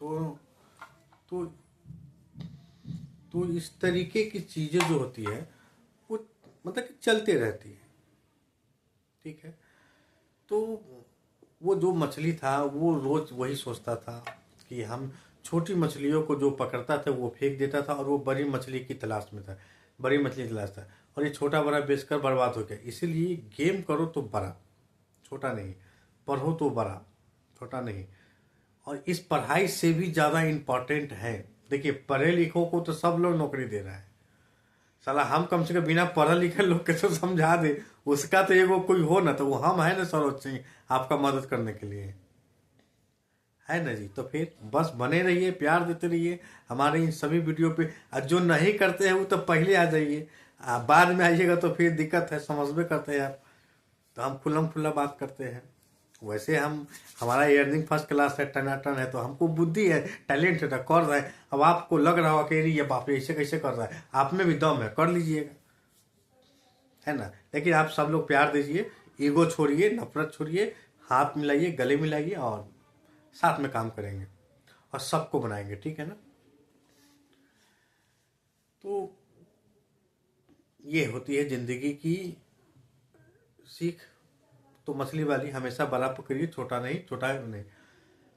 तो तो तो इस तरीके की चीज़ें जो होती है वो मतलब कि चलते रहती है। ठीक है। तो वो जो मछली था वो रोज वही सोचता था कि हम छोटी मछलियों को जो पकड़ता था वो फेंक देता था और वो बड़ी मछली की तलाश में था, बड़ी मछली की तलाश था, और ये छोटा बड़ा बेचकर बर्बाद हो गया। इसीलिए गेम करो तो बड़ा, छोटा नहीं, पढ़ो तो बड़ा, छोटा नहीं। और इस पढ़ाई से भी ज़्यादा इम्पोर्टेंट है, देखिए पढ़े लिखों को तो सब लोग नौकरी दे रहा है, साला हम कम से कम बिना पढ़े लिखे लोग के तो समझा दे, उसका तो एगो कोई हो ना, तो वो हम है ना सरोज सिंह आपका मदद करने के लिए, है ना जी। तो फिर बस बने रहिए, प्यार देते रहिए हमारे इन सभी वीडियो पे। और जो नहीं करते हैं वो तो पहले आ जाइए, बाद में आइएगा तो फिर दिक्कत है, समझ करते हैं आप। तो हम खुल्लम खुल्ला बात करते हैं। वैसे हम, हमारा इयरिंग फर्स्ट क्लास है, टनाटन है, तो हमको बुद्धि है, टैलेंट है, तो कर रहे हैं। अब आपको लग रहा हो कि ये बाप रे ऐसे कैसे कर रहा है, आप में भी दम है, कर लीजिएगा, है ना। लेकिन आप सब लोग प्यार दीजिए, ईगो छोड़िए, नफरत छोड़िए, हाथ मिलाइए, गले मिलाइए और साथ में काम करेंगे और सबको बनाएंगे, ठीक है ना। तो ये होती है जिंदगी की सीख। तो मछली वाली, हमेशा बड़ा पकड़िए, छोटा नहीं, छोटा नहीं।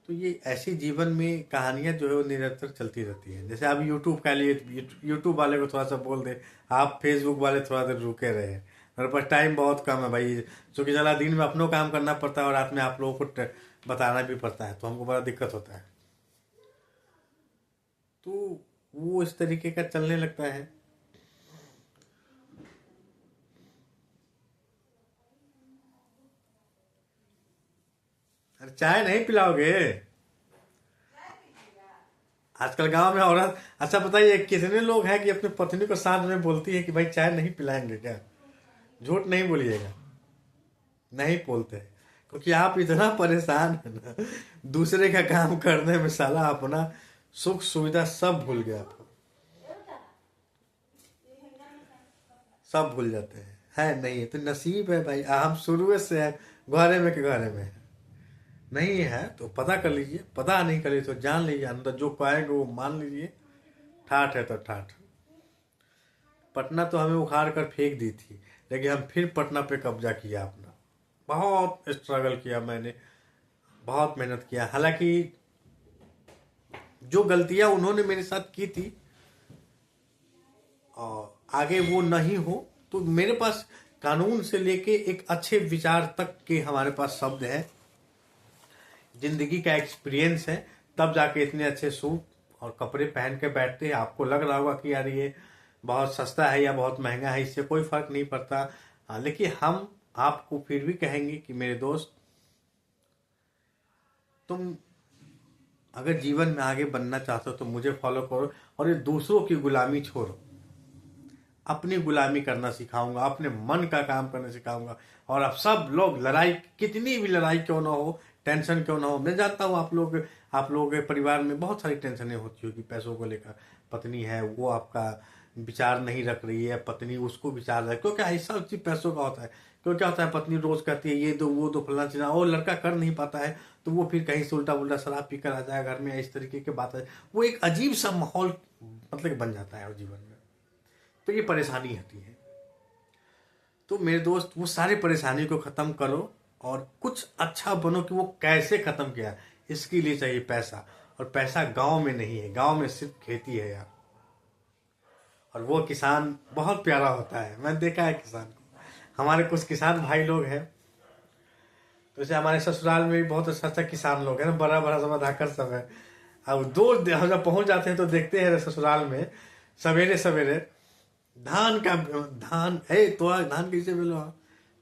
तो ये ऐसी जीवन में कहानियां जो है वो निरंतर चलती रहती हैं। जैसे आप यूट्यूब का लिए, यूट्यूब वाले को थोड़ा सा बोल दे, आप फेसबुक वाले थोड़ा देर रुके रहे। मेरे पास टाइम बहुत कम है भाई, क्योंकि चला दिन में अपनों काम करना पड़ता है और रात में आप लोगों को बताना भी पड़ता है, तो हमको बड़ा दिक्कत होता है। तो वो इस तरीके का चलने लगता है। अरे चाय नहीं पिलाओगे? आजकल गांव में औरत, अच्छा बताइए कितने लोग हैं कि अपनी पत्नी को साथ में बोलती है कि भाई चाय नहीं पिलाएंगे क्या? झूठ नहीं बोलिएगा, नहीं बोलते, क्योंकि आप इतना परेशान है ना दूसरे का काम करने में, साला अपना सुख सुविधा सब भूल गया, आप सब भूल जाते हैं। है नहीं है तो नसीब है भाई, हम शुरू से है घरे में के घरे में है। नहीं है तो पता कर लीजिए, पता नहीं करिए तो जान लीजिए, अंदर जो कहेंगे वो मान लीजिए। ठाठ है तो ठाठ। पटना तो हमें उखाड़ कर फेंक दी थी, लेकिन हम फिर पटना पे कब्जा किया अपना। बहुत स्ट्रगल किया मैंने, बहुत मेहनत किया। हालांकि जो गलतियां उन्होंने मेरे साथ की थी और आगे वो नहीं हो, तो मेरे पास कानून से लेके एक अच्छे विचार तक के हमारे पास शब्द है, जिंदगी का एक्सपीरियंस है, तब जाके इतने अच्छे सूट और कपड़े पहन के बैठते हैं। आपको लग रहा होगा कि यार ये बहुत सस्ता है या बहुत महंगा है, इससे कोई फर्क नहीं पड़ता। लेकिन हम आपको फिर भी कहेंगे कि मेरे दोस्त, तुम अगर जीवन में आगे बनना चाहते हो तो मुझे फॉलो करो, और ये दूसरों की गुलामी छोड़ो, अपनी गुलामी करना सिखाऊंगा, अपने मन का काम करना सिखाऊंगा। और अब सब लोग, लड़ाई कितनी भी लड़ाई क्यों ना हो, टेंशन क्यों ना हो, मैं जानता हूँ आप लोगों के परिवार में बहुत सारी टेंशनें होती होगी पैसों को लेकर। पत्नी है वो आपका विचार नहीं रख रही है, पत्नी उसको विचार रहे, क्योंकि ऐसा चीज पैसों का होता है। क्यों क्या होता है, पत्नी रोज कहती है ये दो वो दो फलाना चीज, और लड़का कर नहीं पाता है, तो वो फिर कहीं से उल्टा उल्टा शराब पीकर आ जाए घर में, इस तरीके की बात है। वो एक अजीब सा माहौल मतलब कि बन जाता है जीवन में, तो ये परेशानी होती है। तो मेरे दोस्त वो सारी परेशानी को खत्म करो और कुछ अच्छा बनो। कि वो कैसे खत्म किया, इसके लिए चाहिए पैसा, और पैसा गांव में नहीं है, गांव में सिर्फ खेती है यार। और वो किसान बहुत प्यारा होता है, मैंने देखा है किसान को। हमारे कुछ किसान भाई लोग हैं, तो जैसे हमारे ससुराल में भी बहुत अच्छा अच्छा किसान लोग हैं ना, बड़ा बड़ा सब धाकर सब है। अब हम जब पहुंच जाते हैं तो देखते हैं ससुराल में सवेरे सवेरे धान का, धान है तोरा धान कैसे बेलो,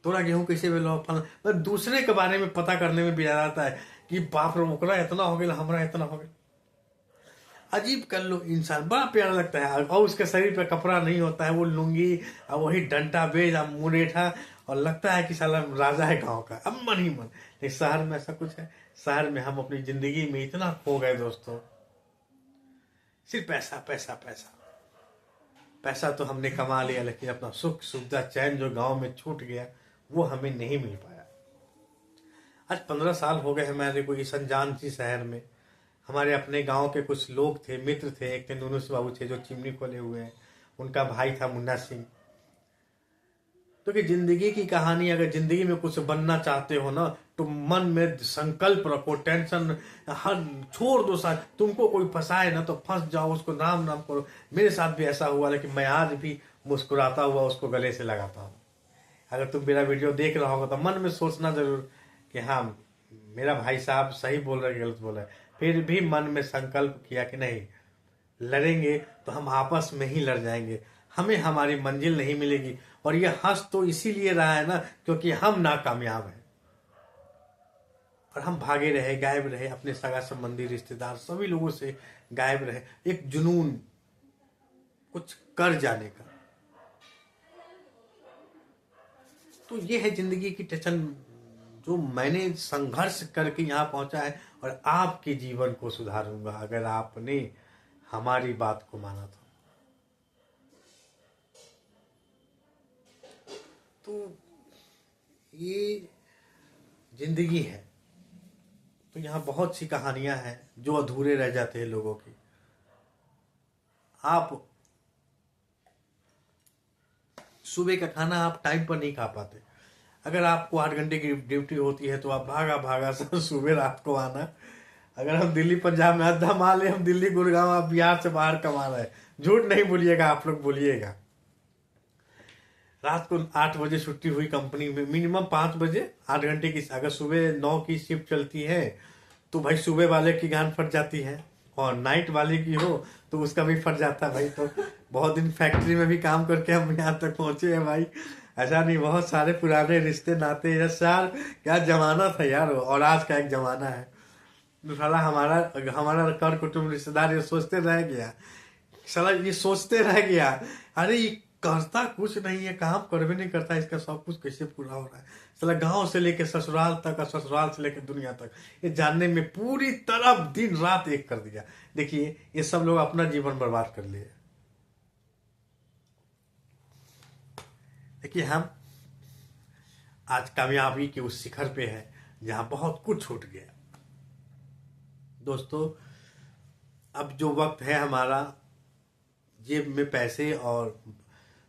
तोरा गेहूं कैसे बेलो, फल मतलब दूसरे के बारे में पता करने में भी आ जाता है कि बाप रे ओकरा इतना हो गया, हमारा इतना हो गया। अजीब कर लो इंसान, बड़ा प्यारा लगता है। और उसके शरीर पे कपड़ा नहीं होता है, वो लुंगी और वही डंटा बेज और मुरेठा, और लगता है कि साला राजा है गांव का, अब मन ही मन। लेकिन शहर में ऐसा कुछ है, शहर में हम अपनी जिंदगी में इतना खो गए दोस्तों, सिर्फ पैसा पैसा पैसा। पैसा तो हमने कमा लिया, लेकिन अपना सुख सुविधा चैन जो गांव में छूट गया वो हमें नहीं मिल पाया। आज 15 साल हो गए हैं मेरे को इस अनजान सी शहर में। हमारे अपने गांव के कुछ लोग थे, मित्र थे। एक थे नुनुस बाबू थे जो चिमनी खोले हुए हैं, उनका भाई था मुन्ना सिंह। तो कि जिंदगी की कहानी, अगर जिंदगी में कुछ बनना चाहते हो ना, तो मन में संकल्प रखो, टेंशन हर छोड़ दो। साथ तुमको कोई फंसाए ना तो फंस जाओ, उसको नाम नाम करो। मेरे साथ भी ऐसा हुआ, लेकिन मैं आज भी मुस्कुराता हुआ उसको गले से लगाता हूँ। अगर तुम मेरा वीडियो देख रहा होगा तो मन में सोचना जरूर कि हाँ, मेरा भाई साहब सही बोल रहा है गलत बोल रहा है। फिर भी मन में संकल्प किया कि नहीं, लड़ेंगे तो हम आपस में ही लड़ जाएंगे, हमें हमारी मंजिल नहीं मिलेगी। और ये हंस तो इसीलिए रहा है ना क्योंकि हम नाकामयाब हैं, और हम भागे रहे, गायब रहे, अपने सगा संबंधी रिश्तेदार सभी लोगों से गायब रहे। एक जुनून, कुछ कर जाने का। तो ये है जिंदगी की टेंशन जो मैंने संघर्ष करके यहाँ पहुंचा है, और आपके जीवन को सुधारूंगा अगर आपने हमारी बात को माना तो ये जिंदगी है। तो यहाँ बहुत सी कहानियां हैं जो अधूरे रह जाते हैं लोगों की। आप सुबह का खाना आप टाइम पर नहीं खा पाते। अगर आपको 8 घंटे की ड्यूटी होती है तो आप भागा भागा सुबह रात को आना। अगर हम दिल्ली पंजाब में अद्धा मान ले, हम दिल्ली गुड़गांव, आप बिहार से बाहर कमा रहे हैं, झूठ नहीं बोलिएगा, आप लोग बोलिएगा। रात को 8 बजे छुट्टी हुई कंपनी में, मिनिमम 5 बजे 8 घंटे की। अगर सुबह 9 की शिफ्ट चलती है तो भाई सुबह वाले की गांड फट जाती है, और नाइट वाले की हो तो उसका भी फट जाता है भाई। तो बहुत दिन फैक्ट्री में भी काम करके हम यहाँ तक पहुंचे हैं भाई। ऐसा नहीं, बहुत सारे पुराने रिश्ते नाते। यार क्या जमाना था यार, और आज का एक जमाना है। तो साला हमारा हमारा कर कुटुंब रिश्तेदार ये सोचते रह गया, साला ये सोचते रह गया, अरे ये करता कुछ नहीं है, काम करवे नहीं करता, इसका सब कुछ कैसे पूरा हो रहा है। साला गांव से लेके ससुराल तक और ससुराल से लेके दुनिया तक ये जानने में पूरी तरह दिन रात एक कर दिया। देखिए ये सब लोग अपना जीवन बर्बाद कर लिए। देखिए हम आज कामयाबी के उस शिखर पे है जहां बहुत कुछ छूट गया। दोस्तों अब जो वक्त है हमारा, जेब में पैसे और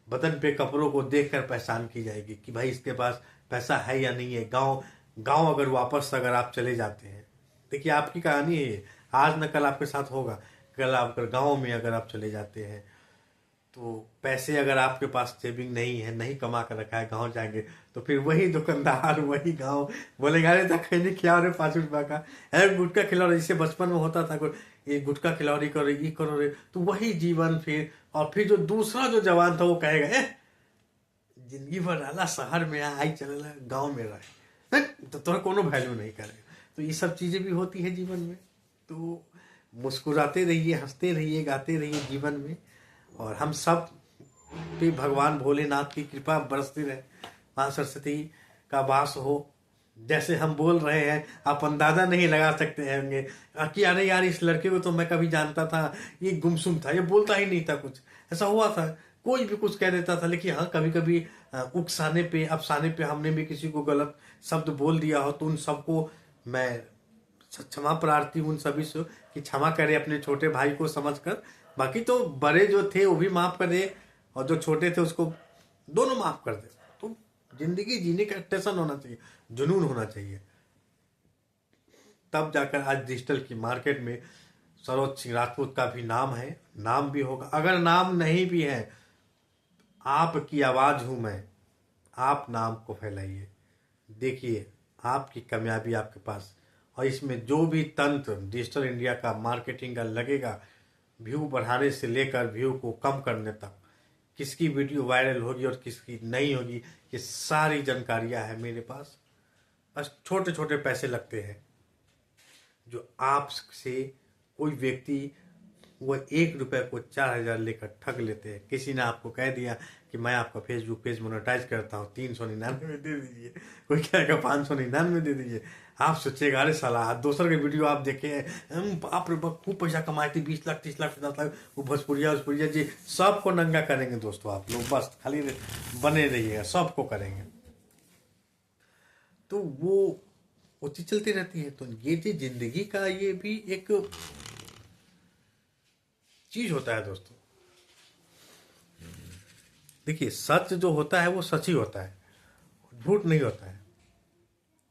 बदन पे कपड़ों को देखकर पहचान की जाएगी कि भाई इसके पास पैसा है या नहीं है। गांव अगर वापस अगर आप चले जाते हैं, देखिए आपकी कहानी है ये, आज न कल आपके साथ होगा। कल आप अगर गांव में अगर आप चले जाते हैं तो पैसे अगर आपके पास सेविंग नहीं है, नहीं कमा कर रखा है, गांव जाएंगे तो फिर वही दुकानदार वही गांव बोलेगा अरे था खैनी खिलाओ रे 5 रुपया का, अरे गुटखा खिलाओ रे। जैसे बचपन में होता था ये गुटखा खिलाओ रे, करो ये करो रे, तो वही जीवन फिर। और फिर जो दूसरा जो जवान था वो कहेगा जिंदगी भर डाला शहर में आई चलेगा गाँव में रहे, तो तोरा कोनो वैल्यू नहीं करेगा। तो ये सब चीजें भी होती है जीवन में। तो मुस्कुराते रहिए, हंसते रहिए, गाते रहिए जीवन में, और हम सब पे भगवान भोलेनाथ की कृपा बरसती रहे, माँ सरस्वती का वास हो। जैसे हम बोल रहे हैं आप अंदाजा नहीं लगा सकते होंगे कि अरे यार इस लड़के को तो मैं कभी जानता था, ये गुमसुम था, ये बोलता ही नहीं था, कुछ ऐसा हुआ था, कोई भी कुछ कह देता था। लेकिन हाँ कभी कभी उकसाने पे अफसाने पे हमने भी किसी को गलत शब्द बोल दिया हो तो उन सबको मैं क्षमा प्रार्थी हूँ उन सभी से कि क्षमा करे अपने छोटे भाई को समझकर। बाकी तो बड़े जो थे वो भी माफ कर दे, और जो छोटे थे उसको दोनों माफ कर दे। तो जिंदगी जीने का टेंशन होना चाहिए, जुनून होना चाहिए, तब जाकर आज डिजिटल की मार्केट में सरोज सिंह राजपूत का भी नाम है, नाम भी होगा। अगर नाम नहीं भी है, आपकी आवाज हूं मैं, आप नाम को फैलाइए। देखिए आपकी कामयाबी आपके पास। और इसमें जो भी तंत्र डिजिटल इंडिया का मार्केटिंग का लगेगा, व्यू बढ़ाने से लेकर व्यू को कम करने तक, किसकी वीडियो वायरल होगी और किसकी नहीं होगी, ये सारी जानकारियां है मेरे पास। बस छोटे छोटे पैसे लगते हैं जो आपसे कोई व्यक्ति वो 1 रुपए को 4000 लेकर ठग लेते हैं। किसी ने आपको कह दिया कि मैं आपका फेसबुक पेज मोनेटाइज करता हूँ, 399 में दे दीजिए, कोई कहेगा 599 में दे दीजिए। आप सोचेगा अरे साला दोसर के वीडियो आप देखे बाप रे बाप खूब पैसा कमाए थे, 20 लाख 30 लाख 50 लाख, वो भोजपुरिया जी सबको नंगा करेंगे दोस्तों आप लोग, बस खाली बने रहिएगा, सबको करेंगे। तो वो वो चीज चलती रहती है। तो ये चीज जिंदगी का ये भी एक चीज होता है दोस्तों। देखिए सच जो होता है वो सच ही होता है, झूठ नहीं होता है,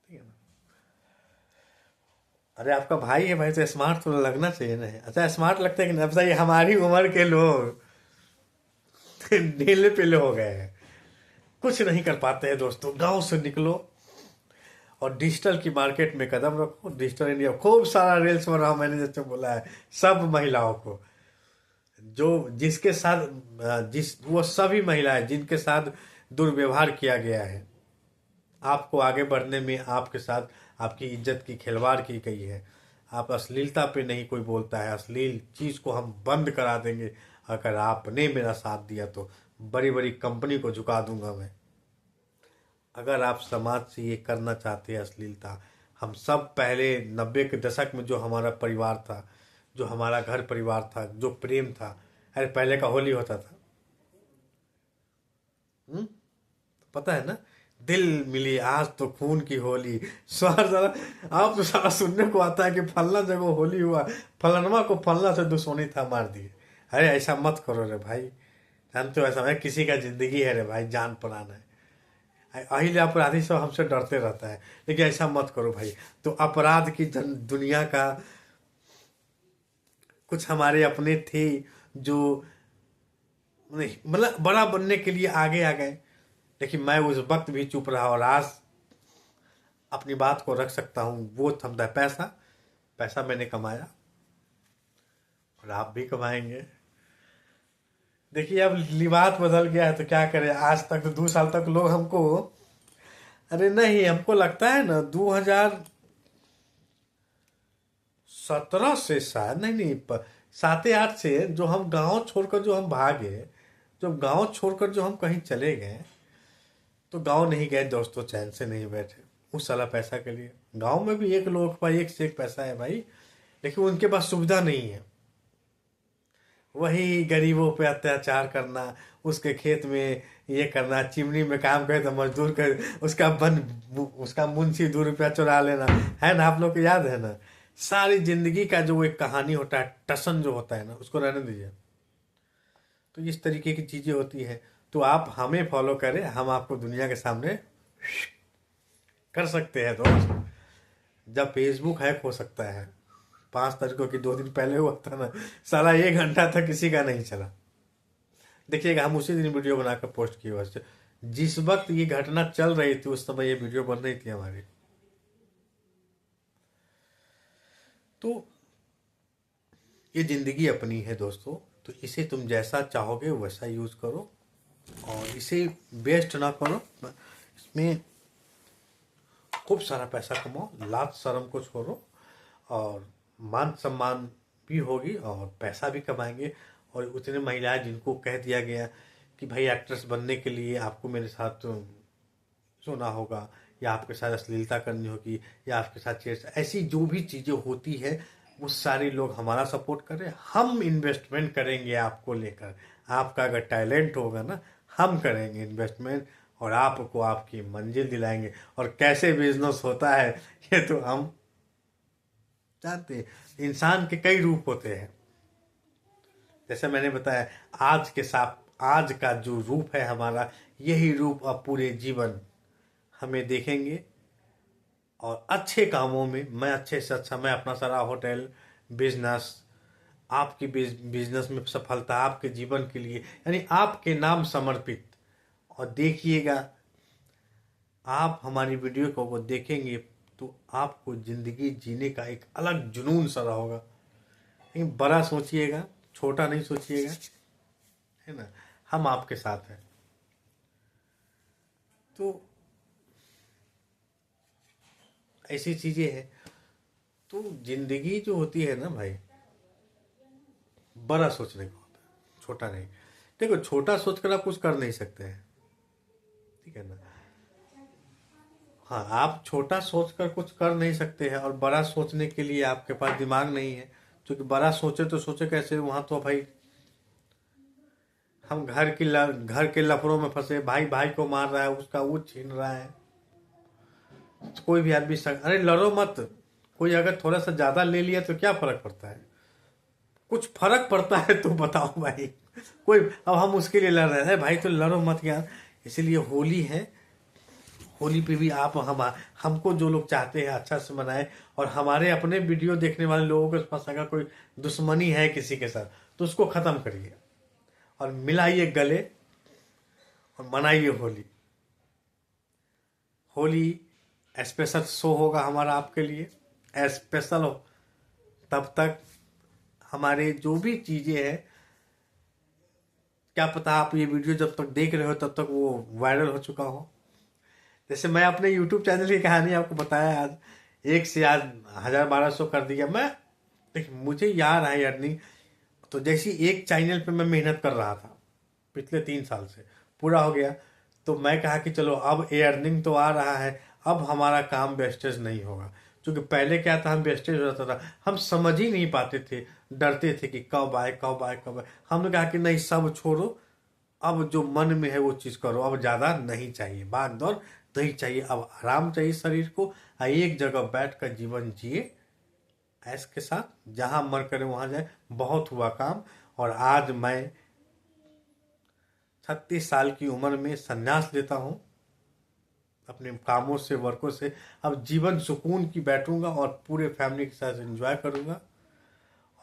ठीक है ना। अरे आपका भाई है भाई, तो स्मार्ट तो लगना चाहिए ना। अच्छा स्मार्ट लगता है कि नहीं बताइए। हमारी उम्र के लोग ढीले पीले हो गए हैं, कुछ नहीं कर पाते हैं दोस्तों। गांव से निकलो और डिजिटल की मार्केट में कदम रखो। डिजिटल इंडिया खूब सारा रील्स बना, मैंने जैसे बोला है, सब महिलाओं को जो जिसके साथ जिस वो सभी महिलाएं जिनके साथ दुर्व्यवहार किया गया है, आपको आगे बढ़ने में आपके साथ आपकी इज्जत की खिलवाड़ की गई है। आप अश्लीलता पे नहीं कोई बोलता है, अश्लील चीज को हम बंद करा देंगे अगर आपने मेरा साथ दिया तो। बड़ी बड़ी कंपनी को झुका दूंगा मैं। अगर आप समाज से ये करना चाहते हैं अश्लीलता, हम सब पहले 90 के दशक में जो हमारा परिवार था, जो हमारा घर परिवार था, जो प्रेम था, अरे पहले का होली होता था, हम्म, पता है ना, दिल मिली आज तो खून की होली। स्वार सारा आप तो सारा सुनने को आता है कि फलना जगह होली हुआ, फलनवा को फलना से दुश्मनी था मार दिए। अरे ऐसा मत करो रे भाई, जानते हो ऐसा है, किसी का जिंदगी है रे भाई, जान प्राण है। अहिल अपराधी सब हमसे डरते रहता है, लेकिन ऐसा मत करो भाई। तो अपराध की दुनिया का कुछ हमारे अपने थे जो नहीं मतलब बड़ा बनने के लिए आगे आ गए, लेकिन मैं उस वक्त भी चुप रहा और आज अपनी बात को रख सकता हूँ। वो थमता है पैसा। पैसा मैंने कमाया और आप भी कमाएंगे। देखिए अब लिबास बदल गया है तो क्या करें। आज तक तो 2 साल तक लोग हमको, अरे नहीं हमको लगता है ना 2017 से शायद नहीं नहीं 7 8 से जो हम गांव छोड़कर जो हम भागे, जो गांव छोड़कर जो हम कहीं चले गए, तो गांव नहीं गए दोस्तों, चैन से नहीं बैठे उस साला पैसा के लिए। गांव में भी एक लोगों के पास एक से एक पैसा है भाई, लेकिन उनके पास सुविधा नहीं है। वही गरीबों पे अत्याचार करना, उसके खेत में ये करना, चिमनी में काम करे तो मजदूर कर उसका उसका मुंशी 2 रुपया चुरा लेना, है ना। आप लोग को याद है ना, सारी जिंदगी का जो एक कहानी होता है, टसन जो होता है ना, उसको रहने दीजिए। तो इस तरीके की चीजें होती है। तो आप हमें फॉलो करें, हम आपको दुनिया के सामने कर सकते हैं दोस्त। जब फेसबुक हैक हो सकता है, 5 तारीख की 2 दिन पहले हुआ था ना, साला 1 घंटा तक किसी का नहीं चला। देखिएगा हम उसी दिन वीडियो बनाकर पोस्ट किए वैसे, जिस वक्त ये घटना चल रही थी उस समय ये वीडियो बन रही थी हमारी। तो ये जिंदगी अपनी है दोस्तों, तो इसे तुम जैसा चाहोगे वैसा यूज करो और इसे वेस्ट ना करो। इसमें खूब सारा पैसा कमाओ, लाज शर्म को छोड़ो, और मान सम्मान भी होगी और पैसा भी कमाएंगे। और उतने महिलाएं जिनको कह दिया गया कि भाई एक्ट्रेस बनने के लिए आपको मेरे साथ सोना होगा, या आपके साथ अश्लीलता करनी होगी, या आपके साथ छेड़, ऐसी जो भी चीजें होती है वो सारे लोग हमारा सपोर्ट करें। हम इन्वेस्टमेंट करेंगे आपको लेकर, आपका अगर टैलेंट होगा ना, हम करेंगे इन्वेस्टमेंट और आपको आपकी मंजिल दिलाएंगे। और कैसे बिजनेस होता है ये तो हम जानते हैं। इंसान के कई रूप होते हैं, जैसे मैंने बताया, आज के साथ आज का जो रूप है हमारा, यही रूप अब पूरे जीवन हमें देखेंगे। और अच्छे कामों में मैं अच्छे से अच्छा, मैं अपना सारा होटल बिजनेस, आपकी बिजनेस में सफलता आपके जीवन के लिए, यानी आपके नाम समर्पित। और देखिएगा, आप हमारी वीडियो को देखेंगे तो आपको जिंदगी जीने का एक अलग जुनून सा होगा। लेकिन बड़ा सोचिएगा, छोटा नहीं सोचिएगा, है ना। हम आपके साथ हैं। तो ऐसी चीजें हैं। तो जिंदगी जो होती है ना भाई, बड़ा सोचने का होता है, छोटा नहीं। देखो छोटा सोचकर आप कुछ कर नहीं सकते हैं, ठीक है ना। हाँ आप छोटा सोचकर कुछ कर नहीं सकते हैं, और बड़ा सोचने के लिए आपके पास दिमाग नहीं है। क्योंकि बड़ा सोचे तो सोचे कैसे, वहां तो भाई हम घर के लफड़ों में फंसे, भाई भाई को मार रहा है, उसका वो छीन रहा है, कोई भी आदमी अरे लड़ो मत, कोई अगर थोड़ा सा ज्यादा ले लिया तो क्या फर्क पड़ता है? कुछ फर्क पड़ता है तो बताओ भाई। कोई अब हम उसके लिए लड़ रहे हैं भाई, तो लड़ो मत यार। इसीलिए होली है, होली पे भी आप हमको जो लोग चाहते हैं अच्छा से मनाए, और हमारे अपने वीडियो देखने वाले लोगों के पास अगर कोई दुश्मनी है किसी के साथ तो उसको खत्म करिए और मिलाइए गले और मनाइए होली। होली स्पेशल शो होगा हमारा आपके लिए, स्पेशल हो। तब तक हमारे जो भी चीजें हैं, क्या पता आप ये वीडियो जब तक देख रहे हो तब तक वो वायरल हो चुका हो। जैसे मैं अपने यूट्यूब चैनल की कहानी आपको बताया, आज 1 से आज 1000-1200 कर दिया मैं। देखिए मुझे याद है अर्निंग, तो जैसी एक चैनल पे मैं मेहनत कर रहा था पिछले 3 साल से, पूरा हो गया, तो मैं कहा कि चलो अब ये अर्निंग तो आ रहा है, अब हमारा काम वेस्टेज नहीं होगा। क्योंकि पहले क्या था, हम वेस्टेज हो जाता था, हम समझ ही नहीं पाते थे, डरते थे कि कब आए कब आए कब आए। हमने कहा कि नहीं, सब छोड़ो, अब जो मन में है वो चीज करो, अब ज्यादा नहीं चाहिए भाग दौड़, नहीं चाहिए, अब आराम चाहिए शरीर को, एक जगह बैठ कर जीवन जिए ऐश के साथ, जहां मन करे वहां जाए। बहुत हुआ काम, और आज मैं 36 साल की उम्र में संन्यास लेता हूं अपने कामों से, वर्कों से। अब जीवन सुकून की बैठूंगा और पूरे फैमिली के साथ एंजॉय करूंगा,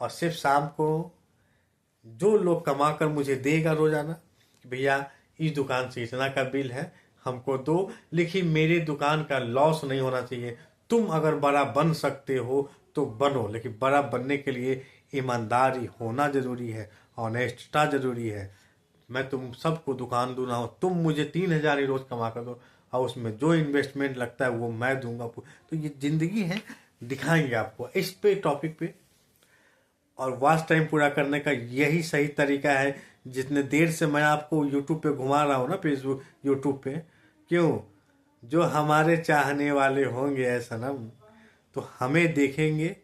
और सिर्फ शाम को जो लोग कमा कर मुझे देगा रोजाना कि भैया इस दुकान से इतना का बिल है, हमको दो। लेकिन मेरे दुकान का लॉस नहीं होना चाहिए। तुम अगर बड़ा बन सकते हो तो बनो, लेकिन बड़ा बनने के लिए ईमानदारी होना जरूरी है, ऑनेस्टता जरूरी है। मैं तुम सबको दुकान दूंगा, तुम मुझे 3000 ही रोज कमा कर दो, और उसमें जो इन्वेस्टमेंट लगता है वो मैं दूंगा। तो ये जिंदगी है, दिखाएंगे आपको इस पे टॉपिक पे। और वॉच टाइम पूरा करने का यही सही तरीका है। जितने देर से मैं आपको यूट्यूब पे घुमा रहा हूँ ना, फेसबुक यूट्यूब पे, क्यों? जो हमारे चाहने वाले होंगे ऐसा ना, तो हमें देखेंगे,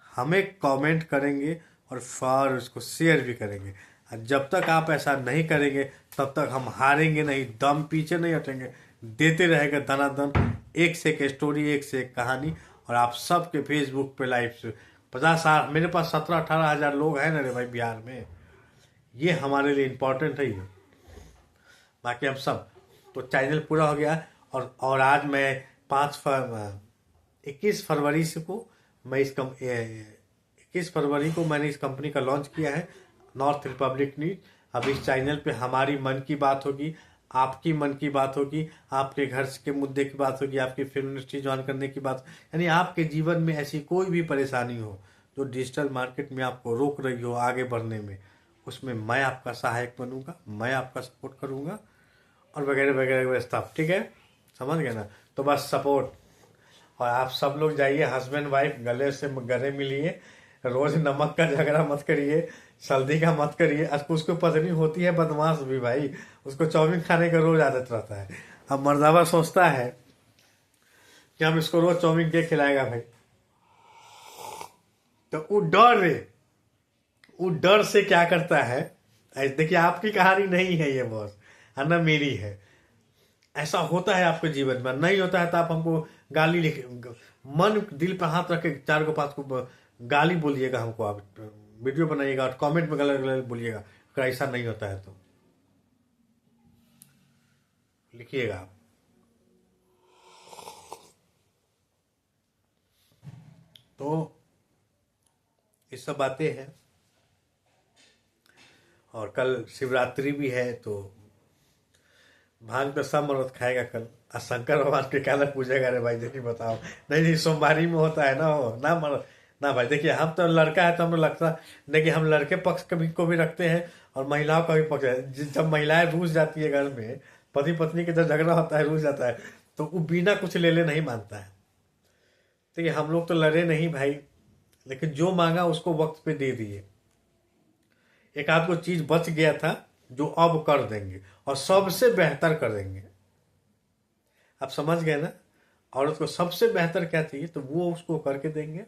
हमें कमेंट करेंगे, और फिर उसको शेयर भी करेंगे। और जब तक आप ऐसा नहीं करेंगे तब तक हम हारेंगे नहीं, दम पीछे नहीं हटेंगे, देते रहेंगे धनाधन, एक से एक स्टोरी, एक से एक कहानी। और आप सबके फेसबुक पे लाइव से 50 मेरे पास 17-18 हजार लोग हैं ना रे भाई बिहार में, ये हमारे लिए इम्पोर्टेंट है ये। बाकी हम सब तो चैनल पूरा हो गया। और आज मैं 21 फरवरी से को मैं 21 फरवरी को मैंने इस कंपनी का लॉन्च किया है, नॉर्थ रिपब्लिक न्यूज। अब इस चैनल पे हमारी मन की बात होगी, आपकी मन की बात होगी, आपके घर के मुद्दे की बात होगी, आपकी फिल्म इंडस्ट्री ज्वाइन करने की बात, यानी आपके जीवन में ऐसी कोई भी परेशानी हो जो डिजिटल मार्केट में आपको रोक रही हो आगे बढ़ने में, उसमें मैं आपका सहायक बनूंगा, मैं आपका सपोर्ट करूंगा, और वगैरह वगैरह वगैरह स्टाफ। ठीक है, समझ गए ना? तो बस सपोर्ट। और आप सब लोग जाइए, हस्बैंड वाइफ गले से गले मिलिए, रोज नमक का झगड़ा मत करिए, सर्दी का मत करिए। उसको पत्नी होती है बदमाश भी भाई, उसको चाउमीन खाने का रोज आदत रहता है। अब मर्दावा सोचता है कि हम इसको रोज चाउमीन के खिलाएगा भाई, तो वो डर से क्या करता है। देखिए आपकी कहानी नहीं है ये बॉस, है ना, मेरी है। ऐसा होता है आपके जीवन में, नहीं होता है तो आप हमको गाली लिख, मन दिल पे हाथ रख के 4 को 5 को गाली बोलिएगा हमको, आप वीडियो बनाइएगा और कमेंट में गलत गलत बोलिएगा अगर ऐसा नहीं होता है तो लिखिएगा आप। तो ये सब बातें हैं। और कल शिवरात्रि भी है, तो भांग तो सब मर्द खाएगा कल। और शंकर भगवान के क्या पूजेगा रे भाई, देखिए बताओ। नहीं नहीं, सोमवारी में होता है ना हो ना मर्द ना भाई। देखिए हम तो लड़का है तो हमें लगता, देखिए हम लड़के पक्ष कभी को भी रखते हैं और महिलाओं का भी पक्ष है। जब महिलाएं रूस जाती है घर में, पति पत्नी के जब झगड़ा होता है, रूस जाता है, तो वो बिना कुछ ले ले नहीं मानता है। देखिए हम लोग तो लड़े नहीं भाई, लेकिन जो मांगा उसको वक्त पे दे दिए। एक आध को चीज बच गया था जो अब कर देंगे, और सबसे बेहतर कर देंगे। आप समझ गए ना? औरत को सबसे बेहतर क्या चाहिए तो वो उसको करके देंगे।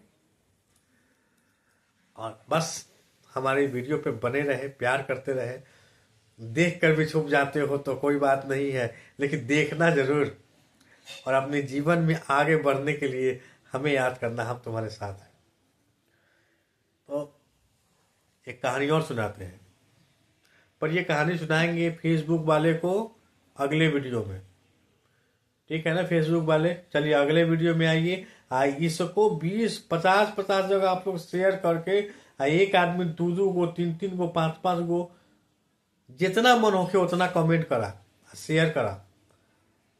और बस हमारे वीडियो पे बने रहे, प्यार करते रहे। देख कर भी छुप जाते हो तो कोई बात नहीं है, लेकिन देखना जरूर। और अपने जीवन में आगे बढ़ने के लिए हमें याद करना, हम तुम्हारे साथ हैं। तो एक कहानी और सुनाते हैं, पर ये कहानी सुनाएंगे फेसबुक वाले को अगले वीडियो में, ठीक है ना फेसबुक वाले। चलिए अगले वीडियो में आइए, इसको 20-50 जगह आप लोग शेयर करके, एक आदमी 2-2 गो 3-3 गो 5-5 गो जितना मन होके उतना कमेंट करा, शेयर करा,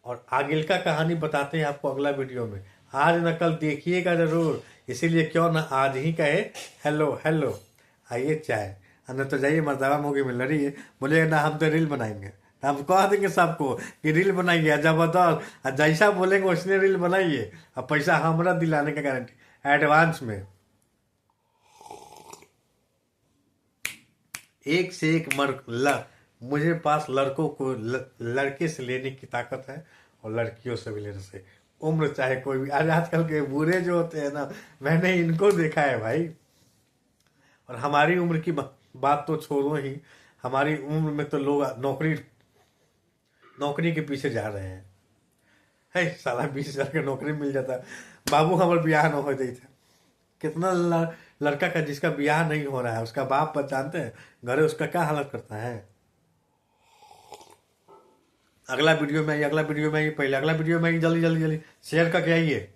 और आगे का कहानी बताते हैं आपको अगला वीडियो में। आज न कल देखिएगा जरूर, इसीलिए क्यों ना आज ही कहे हेलो हेलो, आइए चाय, न तो जाइए मर्दावा मोगी में लड़िए, बोलिएगा ना हम तो रील बनाएंगे, हम कह देंगे सबको कि रील बनाइए जबरदस्त, जैसा बोलेंगे उसने रील बनाइए, और पैसा हमारा दिलाने का गारंटी एडवांस में। एक से एक मुझे पास लड़कों को लड़के से लेने की ताकत है, और लड़कियों से भी लेने से, उम्र चाहे कोई भी। आज आजकल के बूढ़े जो होते हैं ना, मैंने इनको देखा है भाई। और हमारी उम्र की बात तो छोड़ो ही, हमारी उम्र में तो लोग नौकरी के पीछे जा रहे हैं। है साला 20,000 का नौकरी मिल जाता, बाबू हमारे ब्याह न हो जाते थे। कितना लड़का का जिसका ब्याह नहीं हो रहा है, उसका बाप जानते हैं घरे उसका क्या हालत करता है। अगला वीडियो में आइए, पहले अगला वीडियो में आइए, जल्दी जल्दी जल्दी शेयर करके आइए।